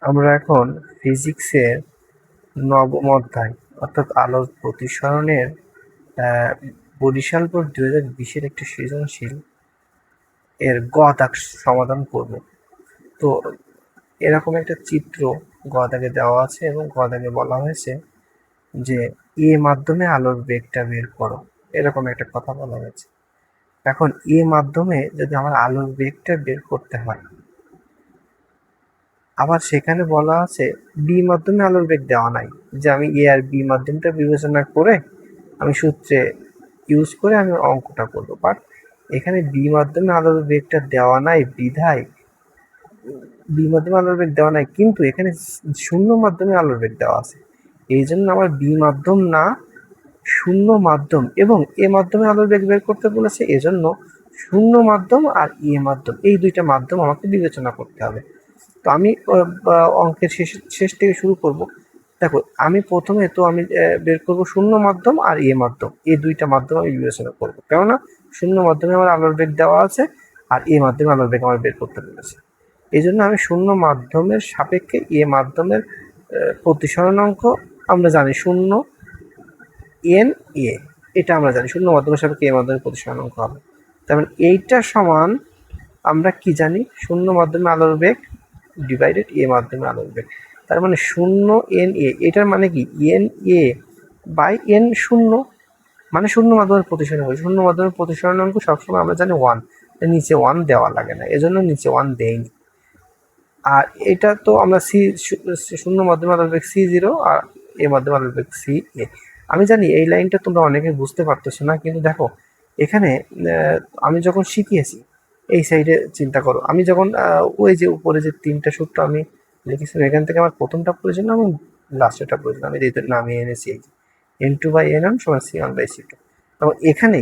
আমরা এখন ফিজিক্সের নবম অধ্যায় অর্থাৎ আলোর প্রতিসরণের বরিশাল বোর্ড 2020-এর একটি সৃজনশীল এর গ দাগ সমাধান করব। তো এরকম একটা চিত্র গ দাগে দেওয়া আছে এবং গ দাগে বলা হয়েছে যে এ মাধ্যমে আলোর বেগটা বের করো, এরকম একটা কথা বলা হয়েছে। এখন এ মাধ্যমে যদি আমার আলোর বেগটা বের করতে হয়, আবার সেখানে বলা আছে বি মাধ্যমে আলোর বেগ দেওয়া নাই, যে আমি এ আর বি মাধ্যমটা বিবেচনা করে আমি সূত্রে ইউজ করে আমি অঙ্কটা করবো। বাট এখানে বি মাধ্যমে আলোর বেগটা দেওয়া নাই বিধায় বি মাধ্যমে আলোর বেগ দেওয়া নাই, কিন্তু এখানে শূন্য মাধ্যমে আলোর বেগ দেওয়া আছে। এই জন্য আমার বি মাধ্যম না, শূন্য মাধ্যম এবং এ মাধ্যমে আলোর বেগ বের করতে বলেছে, এজন্য শূন্য মাধ্যম আর এ মাধ্যম এই দুইটা মাধ্যম আমাকে বিবেচনা করতে হবে। তো আমি অঙ্কের শেষ থেকে শুরু করব। দেখো, আমি প্রথমে তো আমি বের করব শূন্য মাধ্যম আর এ মাধ্যম, এই দুইটা মাধ্যম আমি বিবেচনা করবো, কেননা শূন্য মাধ্যমে আমার আলোর বেগ দেওয়া আছে আর এ মাধ্যমে আলোর বেগ আমার বের করতে বলেছে। এই জন্য আমি শূন্য মাধ্যমের সাপেক্ষে এ মাধ্যমের প্রতিসরণাঙ্ক আমরা জানি শূন্য এন এ, এটা আমরা জানি শূন্য মাধ্যমের সাপেক্ষে এ মাধ্যমের প্রতিসরণাঙ্ক হবে। তার এইটা সমান আমরা কি জানি, শূন্য মাধ্যমে আলোর বেগ ডিভাইডেড এ মাধ্যমে আলোর বেগ। তার মানে শূন্য এন এ, এটার মানে কি এন এ বাই এন শূন্য, মানে শূন্য মাধ্যমের প্রতিসরণাঙ্ক। শূন্য মাধ্যমের প্রতিসরণাঙ্ক সবসময় আমরা জানি 1, নিচে 1 দেওয়া লাগে না, এজন্য নিচে 1 দেয়নি। আর এটা তো আমরা সি শূন্য মাধ্যমে আলোর বেগ C0 আর এ মাধ্যমে আলোর বেগ সি এ। আমি জানি এই লাইনটা তোমরা অনেকে বুঝতে পারতেছো না, কিন্তু দেখো এখানে আমি যখন শিখিয়েছি এই সাইডে চিন্তা করো, আমি যখন ওই যে উপরে যে তিনটা সূত্র আমি লিখেছিলাম এখান থেকে আমার প্রথমটা প্রয়োজন এবং লাস্টেরটা প্রয়োজন, আমি নামিয়ে এনেছি এই N2/N1 সমান C1/C2। এবং এখানে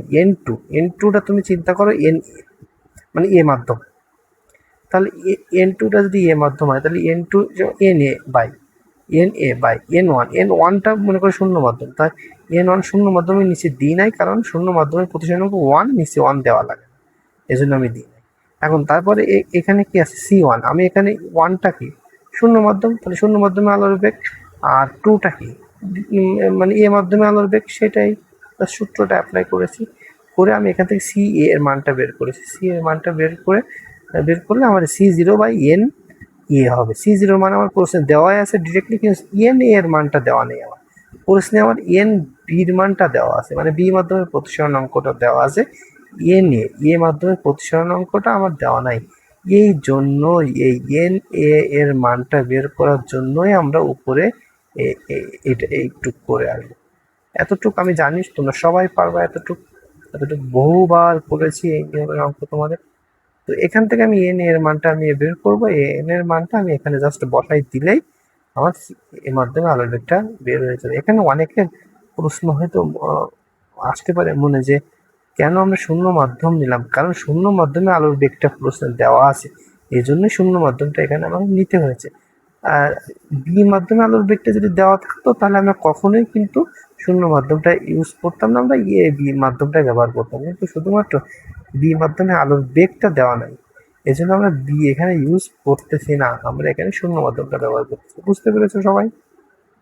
N2টা তুমি চিন্তা করো এন মানে এ মাধ্যম, তাহলে N2টা যদি এ মাধ্যম হয় তাহলে N2 N1, N1টা মনে করো শূন্য মাধ্যম, তাই N1 শূন্য মাধ্যমের নিচে দিই নাই, কারণ শূন্য মাধ্যমের প্রতিসরণাঙ্ক 1, নিচে 1 দেওয়া লাগে, এজন্য আমি দিই নাই। এখন তারপরে এখানে কি আছে C1, আমি এখানে 1টা কি শূন্য মাধ্যম, তাহলে শূন্য মাধ্যমে আলোর বেগ, আর 2টা কি মানে এ মাধ্যমে আলোর বেগ, সেটাই সূত্রটা অ্যাপ্লাই করেছি, করে আমি এখান থেকে সি এর মানটা বের করেছি। সি এর মানটা বের করলে আমার C0/N এ হবে। C0 মানে আমার প্রশ্নে দেওয়াই আছে ডিরেক্টলি, কিন্তু এন এর মানটা দেওয়া নেই আমার প্রশ্নে, আমার এন বির মানটা দেওয়া আছে, মানে বি মাধ্যমের প্রতিসরণ অঙ্কটা দেওয়া আছে, এন এ মাধ্যমের প্রতিসরণ অঙ্কটা আমার দেওয়া নাই। এই জন্য এই এন এর মানটা বের করার জন্যই আমরা উপরে এটা এইটুক করে আসবো। এতটুক আমি জানিস তোমরা সবাই পারবা, এতটুক বহুবার করেছি এই নিয়মের অঙ্ক তোমাদের। তো এখান থেকে আমি এন এর মানটা আমি বের করবো, এন এর মানটা আমি এখানে জাস্ট বসাই দিলেই আমার এর মাধ্যমে আলোর বেগটা বের হয়ে যাবে। এখানে অনেকের প্রশ্ন হয়তো আসতে পারে মনে, যে কেন আমরা শূন্য মাধ্যম নিলাম, কারণ শূন্য মাধ্যমে আলোর বেগটা প্রশ্নে দেওয়া আছে, এই জন্যই শূন্য মাধ্যমটা এখানে আমাদের নিতে হয়েছে। আর বি মাধ্যমে আলোর বেগটা যদি দেওয়া থাকতো তাহলে আমরা কখনোই কিন্তু শূন্য মাধ্যমটা ইউজ করতাম না, আমরা বি মাধ্যমটা ব্যবহার করতাম, কিন্তু শুধুমাত্র বি মাধ্যমে আলোর বেগটা দেওয়া নাই, এই জন্য আমরা বি এখানে ইউজ করতেছি না, আমরা এখানে শূন্য মাধ্যমটা ব্যবহার করতেছি। বুঝতে পেরেছো সবাই?